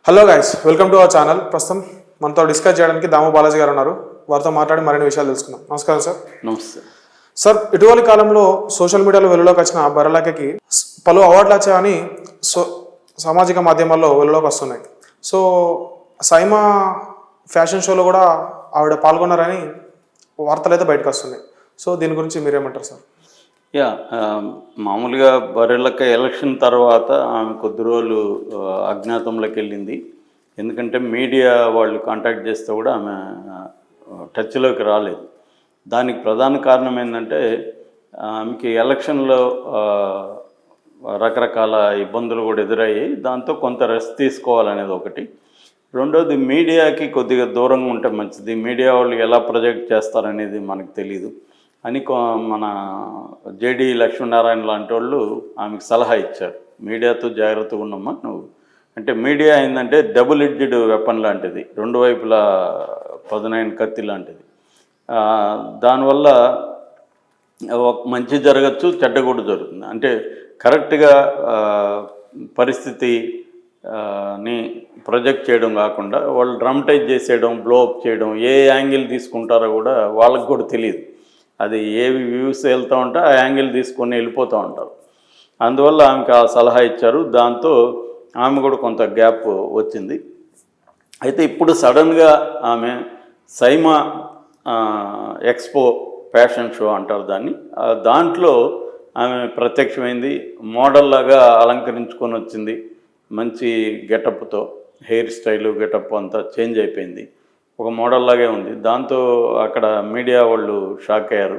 Hello guys, welcome to our channel. ప్రస్తుతం మనతో discuss చేయడానికి దాము బాలాజీ గారు ఉన్నారు. వారితో మాట్లాడి మరిన్ని విషయాలు తెలుసుకుందాం. నమస్కారం సార్. నమస్తే సార్, ఇటీవలి కాలంలో సోషల్ మీడియాలో వెలుగులోకి వచ్చిన బర్రెలకి పలు అవార్డులు వచ్చాయని సామాజిక మాధ్యమాల్లో వెలుగులోకి వస్తున్నాయి. సో సైమా ఫ్యాషన్ షోలో కూడా ఆవిడ పాల్గొన్నారని వార్తలు అయితే బయటకు వస్తున్నాయి. సో దీని గురించి మీరేమంటారు సార్? మామూలుగా బర్రెలక్క ఎలక్షన్ తర్వాత ఆమె కొద్ది రోజులు అజ్ఞాతంలోకి వెళ్ళింది. ఎందుకంటే మీడియా వాళ్ళు కాంటాక్ట్ చేస్తే కూడా ఆమె టచ్లోకి రాలేదు. దానికి ప్రధాన కారణం ఏంటంటే ఆమెకి ఎలక్షన్లో రకరకాల ఇబ్బందులు కూడా ఎదురయ్యాయి. దాంతో కొంత రెస్ట్ తీసుకోవాలనేది ఒకటి. రెండోది, మీడియాకి కొద్దిగా దూరంగా ఉంటే మంచిది. మీడియా వాళ్ళు ఎలా ప్రొజెక్ట్ చేస్తారనేది మనకు తెలీదు అని మన జేడి లక్ష్మీనారాయణ లాంటి వాళ్ళు ఆమెకు సలహా ఇచ్చారు. మీడియాతో జాగ్రత్తగా ఉండమ్మా నువ్వు. అంటే మీడియా ఏంటంటే డబుల్ ఎడ్జ్డ్ వెపన్ లాంటిది, రెండు వైపులా పదునైన కత్తి లాంటిది. దానివల్ల మంచి జరగచ్చు, చెడ్డ కూడా జరుగుతుంది. అంటే కరెక్ట్గా పరిస్థితిని ప్రొజెక్ట్ చేయడం కాకుండా వాళ్ళు డ్రామటైజ్ చేసేయడం, బ్లోఅప్ చేయడం, ఏ యాంగిల్ తీసుకుంటారో కూడా వాళ్ళకి కూడా తెలియదు. అది ఏ వ్యూస్ వెళ్తూ ఉంటే ఆ యాంగిల్ తీసుకొని వెళ్ళిపోతూ ఉంటారు. అందువల్ల ఆమెకు ఆ సలహా ఇచ్చారు. దాంతో ఆమె కూడా కొంత గ్యాప్ వచ్చింది. అయితే ఇప్పుడు సడన్గా ఆమె సైమా ఎక్స్పో ఫ్యాషన్ షో అంటారు దాన్ని, దాంట్లో ఆమె ప్రత్యక్షమైంది. మోడల్ లాగా అలంకరించుకొని వచ్చింది. మంచి గెటప్తో, హెయిర్ స్టైలు గెటప్ అంతా చేంజ్ అయిపోయింది. ఒక మోడల్ లాగే ఉంది. దాంతో అక్కడ మీడియా వాళ్ళు షాక్ అయ్యారు.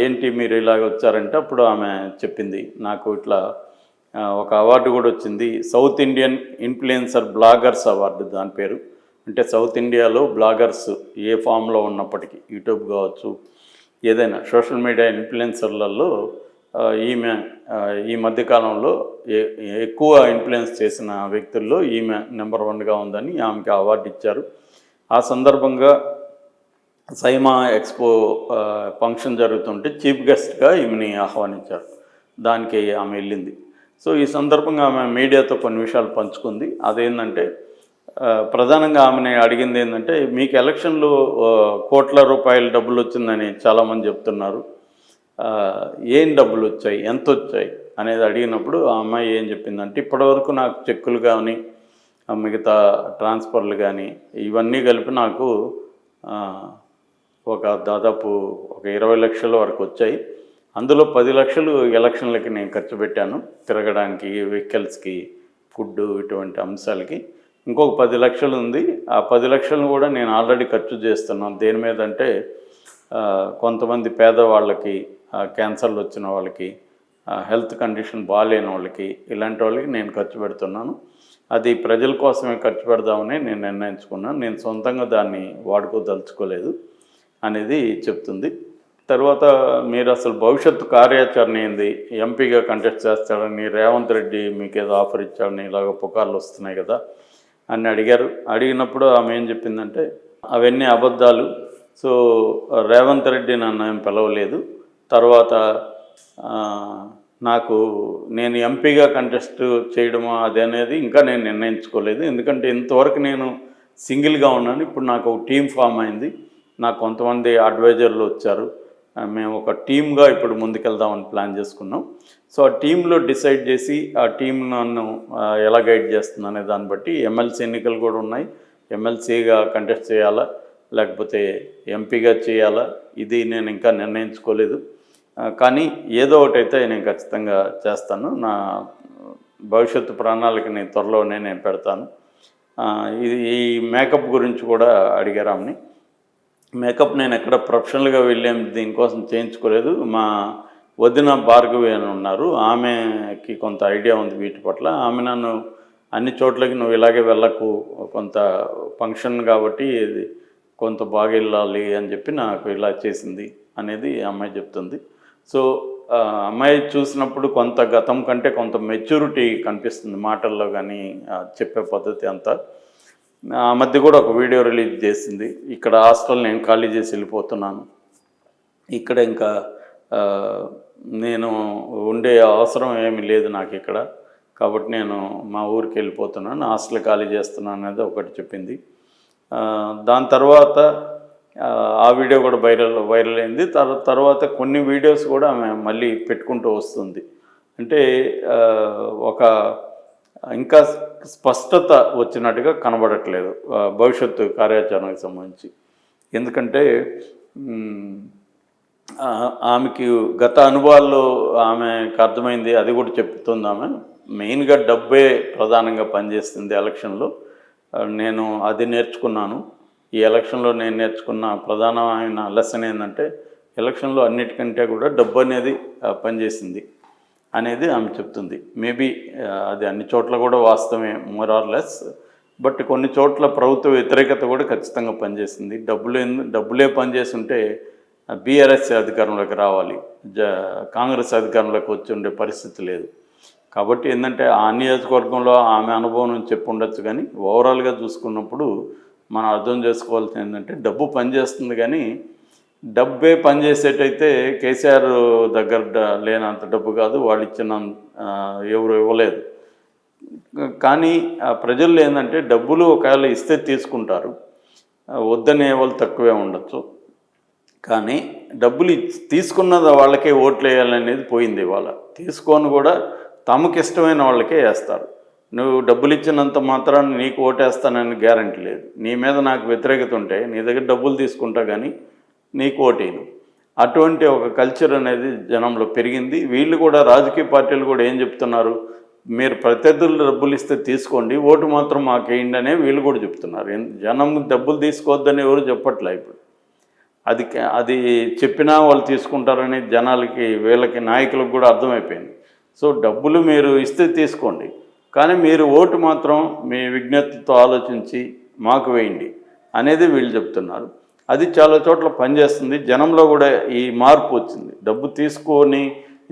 ఏంటి మీరు ఇలాగ వచ్చారంటే అప్పుడు ఆమె చెప్పింది, నాకు ఇట్లా ఒక అవార్డు కూడా వచ్చింది, south Indian influencer bloggers award దాని పేరు. అంటే సౌత్ ఇండియాలో బ్లాగర్స్ ఏ ఫామ్లో ఉన్నప్పటికీ, యూట్యూబ్ కావచ్చు, ఏదైనా సోషల్ మీడియా ఇన్ఫ్లుయెన్సర్లలో ఈమె ఈ మధ్యకాలంలో ఎక్కువ ఇన్ఫ్లుయెన్స్ చేసిన వ్యక్తుల్లో ఈమె నెంబర్ 1గా ఉందని ఆమెకి అవార్డు ఇచ్చారు. ఆ సందర్భంగా సైమా ఎక్స్పో ఫంక్షన్ జరుగుతుంటే చీఫ్ గెస్ట్గా ఈమెని ఆహ్వానించారు. దానికి ఆమె వెళ్ళింది. సో ఈ సందర్భంగా ఆమె మీడియాతో కొన్ని విషయాలు పంచుకుంది. అదేంటంటే ప్రధానంగా ఆమెని అడిగింది ఏంటంటే, మీకు ఎలక్షన్లో కోట్ల రూపాయల డబ్బులు వచ్చిందని చాలామంది చెప్తున్నారు, ఏం డబ్బులు వచ్చాయి, ఎంత వచ్చాయి అనేది అడిగినప్పుడు ఆ అమ్మాయి ఏం చెప్పిందంటే, ఇప్పటివరకు నాకు చెక్కులు కానీ మిగతా ట్రాన్స్ఫర్లు కానీ ఇవన్నీ కలిపి నాకు దాదాపు 20 లక్షల వరకు వచ్చాయి. అందులో 10 లక్షలు ఎలక్షన్లకి నేను ఖర్చు పెట్టాను, తిరగడానికి, వెహికల్స్కి, ఫుడ్, ఇటువంటి అంశాలకి. ఇంకొక 10 లక్షలు ఉంది. ఆ 10 లక్షలను కూడా నేను ఆల్రెడీ ఖర్చు చేస్తున్నాను. దేని మీద అంటే కొంతమంది పేదవాళ్ళకి, క్యాన్సర్లు వచ్చిన వాళ్ళకి, హెల్త్ కండిషన్ బాగాలేని వాళ్ళకి, ఇలాంటి వాళ్ళకి నేను ఖర్చు పెడుతున్నాను. అది ప్రజల కోసమే ఖర్చు పెడదామని నేను నిర్ణయించుకున్నాను. నేను సొంతంగా దాన్ని వాడుకోదలుచుకోలేదు అనేది చెప్తుంది. తర్వాత మీరు అసలు భవిష్యత్తు కార్యాచరణ ఏంది, ఎంపీగా కంటెస్ట్ చేస్తాడని రేవంత్ రెడ్డి మీకు ఏదో ఆఫర్ ఇచ్చాడని ఇలాగ పుకార్లు వస్తున్నాయి కదా అని అడిగారు. అడిగినప్పుడు ఆమె ఏం చెప్పిందంటే, అవన్నీ అబద్ధాలు. సో రేవంత్ రెడ్డి నన్ను ఏం పిలవలేదు. తర్వాత నేను ఎంపీగా కంటెస్ట్ చేయడమో అదనేది ఇంకా నేను నిర్ణయించుకోలేదు. ఎందుకంటే ఇంతవరకు నేను సింగిల్గా ఉన్నాను. ఇప్పుడు నాకు ఒక టీం ఫామ్ అయింది. నాకు కొంతమంది అడ్వైజర్లు వచ్చారు. మేము ఒక టీమ్గా ఇప్పుడు ముందుకెళ్దామని ప్లాన్ చేసుకున్నాం. సో ఆ టీంలో డిసైడ్ చేసి ఆ టీం నన్ను ఎలా గైడ్ చేస్తుంది అనే దాన్ని బట్టి ఎమ్మెల్సీ ఎన్నికలు కూడా ఉన్నాయి. ఎమ్మెల్సీగా కంటెస్ట్ చేయాలా లేకపోతే ఎంపీగా చేయాలా ఇది నేను ఇంకా నిర్ణయించుకోలేదు. కానీ ఏదో ఒకటైతే నేను ఖచ్చితంగా చేస్తాను. నా భవిష్యత్తు ప్రణాళికని త్వరలోనే నేను పెడతాను. ఈ మేకప్ గురించి కూడా అడిగారు ఆమెని. మేకప్ నేను ఎక్కడ ప్రొఫెషనల్గా వెళ్ళేం దీనికోసం చేయించుకోలేదు. మా వదిన భార్గవి అని ఉన్నారు, ఆమెకి కొంత ఐడియా ఉంది వీటి పట్ల. ఆమె నన్ను అన్ని చోట్లకి నువ్వు ఇలాగే వెళ్ళకు, కొంత ఫంక్షన్ కాబట్టి ఇది కొంత బాగా వెళ్ళాలి అని చెప్పి నాకు ఇలా చేసింది అనేది అమ్మాయి చెప్తుంది. సో అమ్మాయి చూసినప్పుడు కొంత గతం కంటే కొంత మెచ్యూరిటీ కనిపిస్తుంది మాటల్లో కానీ, చెప్పే పద్ధతి అంతా. ఆ మధ్య కూడా ఒక వీడియో రిలీజ్ చేసింది, ఇక్కడ హాస్టల్ నేను ఖాళీ చేసి వెళ్ళిపోతున్నాను, ఇక్కడ ఇంకా నేను ఉండే అవసరం ఏమీ లేదు నాకు ఇక్కడ, కాబట్టి నేను మా ఊరికి వెళ్ళిపోతున్నాను, హాస్టల్ ఖాళీ చేస్తున్నాను అనేది ఒకటి చెప్పింది. దాని తర్వాత ఆ వీడియో కూడా వైరల్ అయింది. తర్వాత కొన్ని వీడియోస్ కూడా ఆమె మళ్ళీ పెట్టుకుంటూ వస్తుంది. అంటే ఒక ఇంకా స్పష్టత వచ్చినట్టుగా కనబడట్లేదు భవిష్యత్తు కార్యాచరణకు సంబంధించి. ఎందుకంటే ఆమెకి గత అనుభవాల్లో ఆమెకు అర్థమైంది, అది కూడా చెప్తుంది. ఆమె మెయిన్గా డబ్బే ప్రధానంగా పనిచేస్తుంది ఎలక్షన్లో. నేను అది నేర్చుకున్నాను. ఈ ఎలక్షన్లో నేను నేర్చుకున్న ప్రధానమైన లెసన్ ఏంటంటే ఎలక్షన్లో అన్నిటికంటే కూడా డబ్బు అనేది పనిచేసింది అనేది ఆమె చెప్తుంది. మేబీ అది అన్ని చోట్ల కూడా వాస్తవమే, మోర్ ఆర్ లెస్. బట్ కొన్ని చోట్ల ప్రభుత్వ వ్యతిరేకత కూడా ఖచ్చితంగా పనిచేసింది. డబ్బులే పనిచేస్తుంటే బీఆర్ఎస్ అధికారంలోకి రావాలి, కాంగ్రెస్ అధికారంలోకి వచ్చి ఉండే పరిస్థితి లేదు. కాబట్టి ఏంటంటే ఆ నియోజకవర్గంలో ఆమె అనుభవం నుంచి చెప్పి ఉండొచ్చు. కానీ ఓవరాల్గా చూసుకున్నప్పుడు మనం అర్థం చేసుకోవాల్సింది ఏంటంటే డబ్బు పనిచేస్తుంది, కానీ డబ్బే పనిచేసేటైతే కేసీఆర్ దగ్గర లేనంత డబ్బు కాదు, వాళ్ళు ఇచ్చిన ఎవరు ఇవ్వలేదు. కానీ ప్రజల్లో ఏంటంటే డబ్బులు ఒకవేళ ఇస్తే తీసుకుంటారు, వద్దనే వాళ్ళు తక్కువే ఉండొచ్చు. కానీ డబ్బులు తీసుకున్న వాళ్ళకే ఓట్లు వేయాలనేది పోయింది. ఇవాళ తీసుకొని కూడా తమకు ఇష్టమైన వాళ్ళకే వేస్తారు. నువ్వు డబ్బులు ఇచ్చినంత మాత్రాన్ని నీకు ఓటేస్తానని గ్యారంటీ లేదు. నీ మీద నాకు వ్యతిరేకత ఉంటే నీ దగ్గర డబ్బులు తీసుకుంటా కానీ నీకు ఓటేను. అటువంటి ఒక కల్చర్ అనేది జనంలో పెరిగింది. వీళ్ళు కూడా రాజకీయ పార్టీలు కూడా ఏం చెప్తున్నారు, మీరు ప్రత్యర్థులు డబ్బులు ఇస్తే తీసుకోండి, ఓటు మాత్రం మాకు వేయండి అనే వీళ్ళు కూడా చెప్తున్నారు. జనం డబ్బులు తీసుకోవద్దని ఎవరు చెప్పట్లే. ఇప్పుడు అది చెప్పినా వాళ్ళు తీసుకుంటారని జనాలకి, వీళ్ళకి, నాయకులకు కూడా అర్థమైపోయింది. సో డబ్బులు మీరు ఇస్తే తీసుకోండి, కానీ మీరు ఓటు మాత్రం మీ విజ్ఞతతో ఆలోచించి మాకు వేయండి అనేది వీళ్ళు చెప్తున్నారు. అది చాలా చోట్ల పనిచేస్తుంది. జనంలో కూడా ఈ మార్పు వచ్చింది. డబ్బు తీసుకొని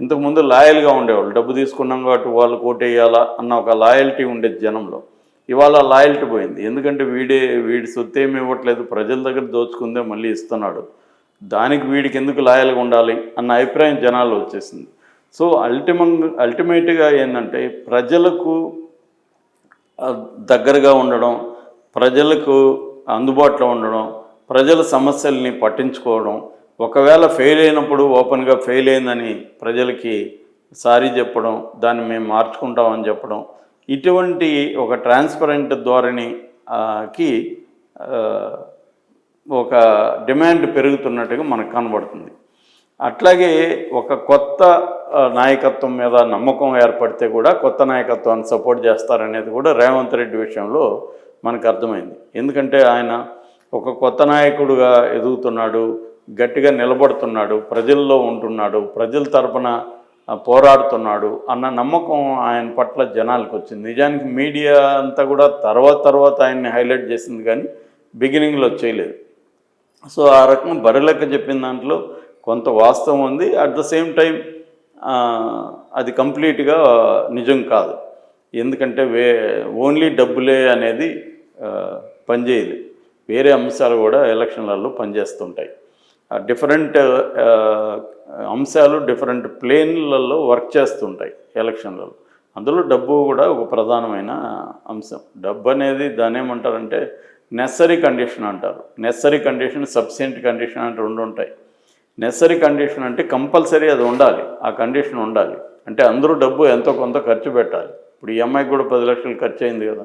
ఇంతకుముందు లాయల్గా ఉండేవాళ్ళు, డబ్బు తీసుకున్నాం కాబట్టి వాళ్ళు ఓటేయాలా అన్న ఒక లాయల్టీ ఉండేది జనంలో. ఇవాళ లాయల్టీ పోయింది. ఎందుకంటే వీడి సొత్తు ఏమి ఇవ్వట్లేదు, ప్రజల దగ్గర దోచుకుందే మళ్ళీ ఇస్తున్నాడు, దానికి వీడికి ఎందుకు లాయల్గా ఉండాలి అన్న అభిప్రాయం జనాల్లో వచ్చేసింది. సో అల్టిమేట్గా ఏంటంటే ప్రజలకు దగ్గరగా ఉండడం, ప్రజలకు అందుబాటులో ఉండడం, ప్రజల సమస్యల్ని పట్టించుకోవడం, ఒకవేళ ఫెయిల్ అయినప్పుడు ఓపెన్గా ఫెయిల్ అయిందని ప్రజలకి సారీ చెప్పడం, దాన్ని మేము మార్చుకుంటామని చెప్పడం, ఇటువంటి ఒక ట్రాన్స్పరెంట్ ధోరణికి ఒక డిమాండ్ పెరుగుతున్నట్టుగా మనకు కనబడుతుంది. అట్లాగే ఒక కొత్త నాయకత్వం మీద నమ్మకం ఏర్పడితే కూడా కొత్త నాయకత్వాన్ని సపోర్ట్ చేస్తారనేది కూడా రేవంత్ రెడ్డి విషయంలో మనకు అర్థమైంది. ఎందుకంటే ఆయన ఒక కొత్త నాయకుడుగా ఎదుగుతున్నాడు, గట్టిగా నిలబడుతున్నాడు, ప్రజల్లో ఉంటున్నాడు, ప్రజల తరపున పోరాడుతున్నాడు అన్న నమ్మకం ఆయన పట్ల జనాలకు వచ్చింది. నిజానికి మీడియా అంతా కూడా తర్వాత ఆయన్ని హైలైట్ చేసింది, కానీ బిగినింగ్లో చేయలేదు. సో ఆ రకం బరిలెక్క చెప్పిన దాంట్లో కొంత వాస్తవం ఉంది. అట్ ద సేమ్ టైం అది కంప్లీట్గా నిజం కాదు. ఎందుకంటే ఓన్లీ డబ్బులే అనేది పనిచేయదు, వేరే అంశాలు కూడా ఎలక్షన్లలో పనిచేస్తుంటాయి. డిఫరెంట్ అంశాలు డిఫరెంట్ ప్లేన్లలో వర్క్ చేస్తుంటాయి ఎలక్షన్లలో. అందులో డబ్బు కూడా ఒక ప్రధానమైన అంశం. డబ్బు అనేది దాన్ని ఏమంటారంటే నెసరీ కండిషన్ అంటారు. నెసరీ కండిషన్, సబ్సిడెంట్ కండిషన్ అంటే రెండు ఉంటాయి. నెసరీ కండిషన్ అంటే కంపల్సరీ అది ఉండాలి, ఆ కండిషన్ ఉండాలి. అంటే అందరూ డబ్బు ఎంతో కొంత ఖర్చు పెట్టాలి. ఇప్పుడు ఈ అమ్మాయికి కూడా 10 లక్షలు ఖర్చు అయింది కదా,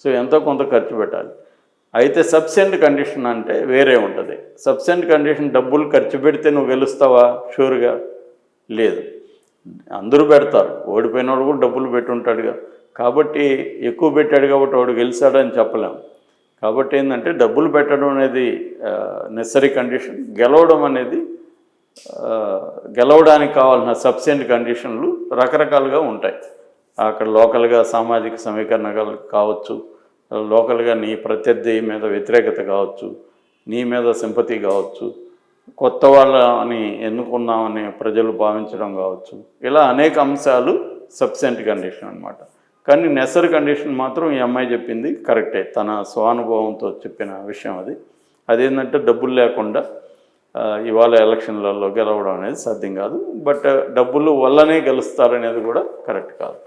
సో ఎంతో కొంత ఖర్చు పెట్టాలి. అయితే సబ్సిడెంట్ కండిషన్ అంటే వేరే ఉంటుంది. సబ్సిడెంట్ కండిషన్ డబ్బులు ఖర్చు పెడితే నువ్వు గెలుస్తావా? షూర్గా లేదు. అందరూ పెడతారు, ఓడిపోయినవాడు కూడా డబ్బులు పెట్టుంటాడుగా. కాబట్టి ఎక్కువ పెట్టాడు కాబట్టి వాడు గెలిచాడని చెప్పలేము. కాబట్టి ఏంటంటే డబ్బులు పెట్టడం అనేది నెసరీ కండిషన్, గెలవడం అనేది గెలవడానికి కావాల్సిన సబ్సిడెంట్ కండిషన్లు రకరకాలుగా ఉంటాయి. అక్కడ లోకల్గా సామాజిక సమీకరణ కావచ్చు, లోకల్గా నీ ప్రత్యర్థి మీద వ్యతిరేకత కావచ్చు, నీ మీద సింపతి కావచ్చు, కొత్త వాళ్ళని ఎన్నుకున్నామని ప్రజలు భావించడం కావచ్చు, ఇలా అనేక అంశాలు సబ్సిడెంట్ కండిషన్ అన్నమాట. కానీ నెసరీ కండిషన్ మాత్రం ఈ అమ్మాయి చెప్పింది కరెక్టే, తన స్వానుభవంతో చెప్పిన విషయం అది. అదేంటంటే డబ్బులు లేకుండా ఇవాళ ఎలక్షన్లలో గెలవడం అనేది సాధ్యం కాదు. బట్ డబ్బులు వల్లనే గెలుస్తారనేది కూడా కరెక్ట్ కాదు.